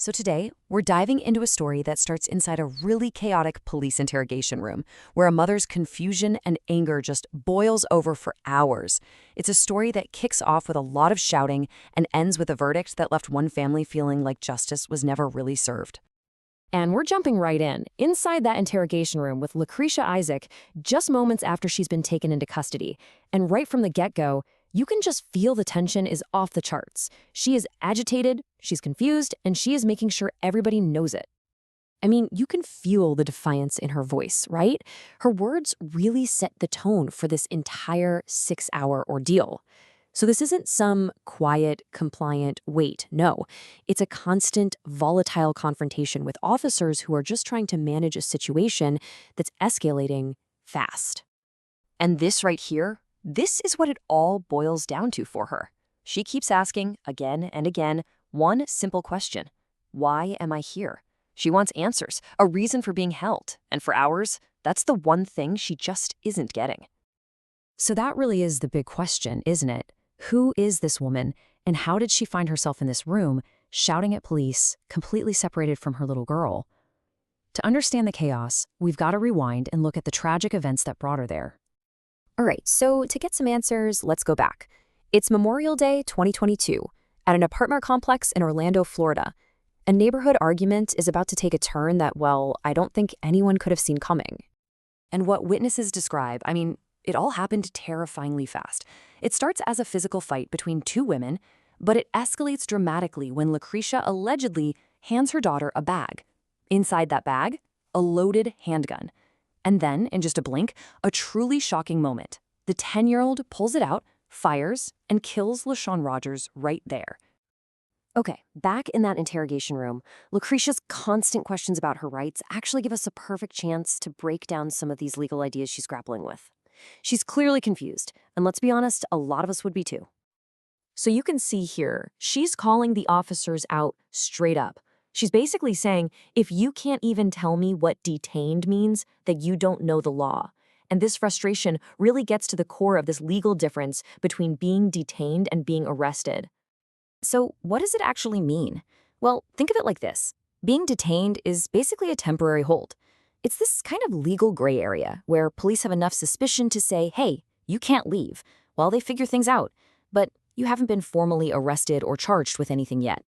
So today, we're diving into a story that starts inside a really chaotic police interrogation room, where a mother's confusion and anger just boils over for hours. It's a story that kicks off with a lot of shouting and ends with a verdict that left one family feeling like justice was never really served. And we're jumping right in, inside that interrogation room with Lacricia Isaac, just moments after she's been taken into custody. And right from the get-go, you can just feel the tension is off the charts. She is agitated, she's confused, and she is making sure everybody knows it. I mean, you can feel the defiance in her voice, right? Her words really set the tone for this entire 6-hour ordeal. So this isn't some quiet, compliant wait. No, it's a constant, volatile confrontation with officers who are just trying to manage a situation that's escalating fast. And this right here, this is what it all boils down to for her. She keeps asking, again and again, one simple question. Why am I here? She wants answers, a reason for being held. And for hours, that's the one thing she just isn't getting. So that really is the big question, isn't it? Who is this woman, and how did she find herself in this room, shouting at police, completely separated from her little girl? To understand the chaos, we've got to rewind and look at the tragic events that brought her there. All right, so to get some answers, let's go back. It's Memorial Day 2022 at an apartment complex in Orlando, Florida. A neighborhood argument is about to take a turn that, well, I don't think anyone could have seen coming. And what witnesses describe, it all happened terrifyingly fast. It starts as a physical fight between two women, but it escalates dramatically when Lacricia allegedly hands her daughter a bag. Inside that bag, a loaded handgun. And then, in just a blink, a truly shocking moment. The 10-year-old pulls it out, fires, and kills Leashun Rogers right there. Okay, back in that interrogation room, Lacricia's constant questions about her rights actually give us a perfect chance to break down some of these legal ideas she's grappling with. She's clearly confused, and let's be honest, a lot of us would be too. So you can see here, she's calling the officers out straight up. She's basically saying, if you can't even tell me what detained means, that you don't know the law. And this frustration really gets to the core of this legal difference between being detained and being arrested. So what does it actually mean? Well, think of it like this. Being detained is basically a temporary hold. It's this kind of legal gray area where police have enough suspicion to say, hey, you can't leave, while they figure things out, but you haven't been formally arrested or charged with anything yet.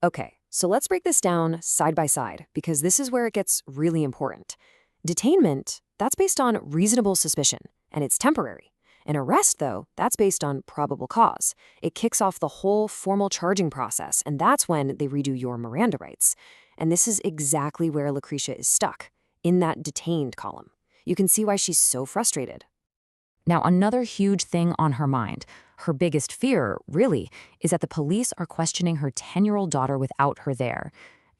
Okay, so let's break this down side by side, because this is where it gets really important. Detainment, that's based on reasonable suspicion, and it's temporary. An arrest, though, that's based on probable cause. It kicks off the whole formal charging process, and that's when they redo your Miranda rights. And this is exactly where Lacricia is stuck, in that detained column. You can see why she's so frustrated. Now, another huge thing on her mind, her biggest fear, really, is that the police are questioning her 10-year-old daughter without her there.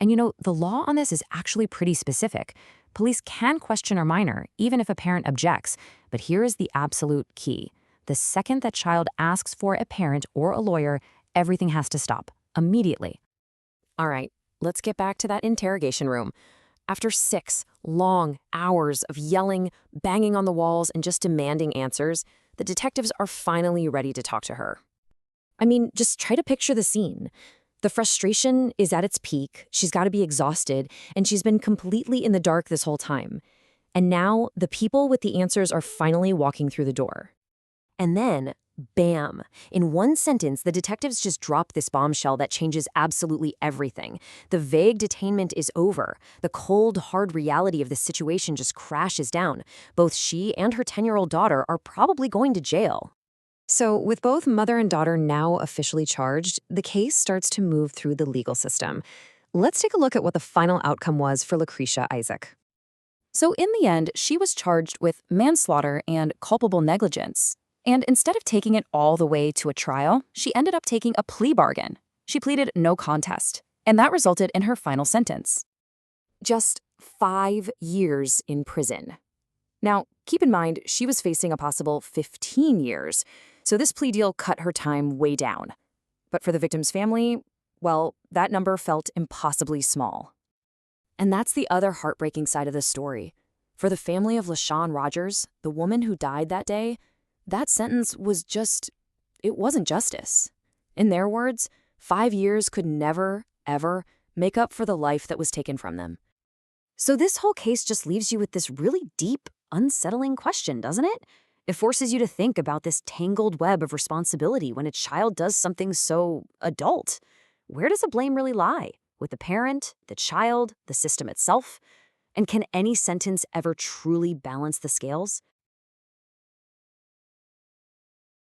And the law on this is actually pretty specific. Police can question a minor, even if a parent objects, but here is the absolute key. The second that child asks for a parent or a lawyer, everything has to stop, immediately. All right, let's get back to that interrogation room. After 6 long hours of yelling, banging on the walls, and just demanding answers, the detectives are finally ready to talk to her. Just try to picture the scene. The frustration is at its peak, she's got to be exhausted, and she's been completely in the dark this whole time. And now, the people with the answers are finally walking through the door. And then, bam! In one sentence, the detectives just drop this bombshell that changes absolutely everything. The vague detainment is over. The cold, hard reality of the situation just crashes down. Both she and her 10-year-old daughter are probably going to jail. So, with both mother and daughter now officially charged, the case starts to move through the legal system. Let's take a look at what the final outcome was for Lacricia Isaac. So, in the end, she was charged with manslaughter and culpable negligence. And instead of taking it all the way to a trial, she ended up taking a plea bargain. She pleaded no contest, and that resulted in her final sentence. Just 5 years in prison. Now, keep in mind, she was facing a possible 15 years, so this plea deal cut her time way down. But for the victim's family, well, that number felt impossibly small. And that's the other heartbreaking side of the story. For the family of Leashun Rogers, the woman who died that day, that sentence was it wasn't justice. In their words, 5 years could never, ever make up for the life that was taken from them. So this whole case just leaves you with this really deep, unsettling question, doesn't it? It forces you to think about this tangled web of responsibility when a child does something so adult. Where does the blame really lie? With the parent, the child, the system itself? And can any sentence ever truly balance the scales?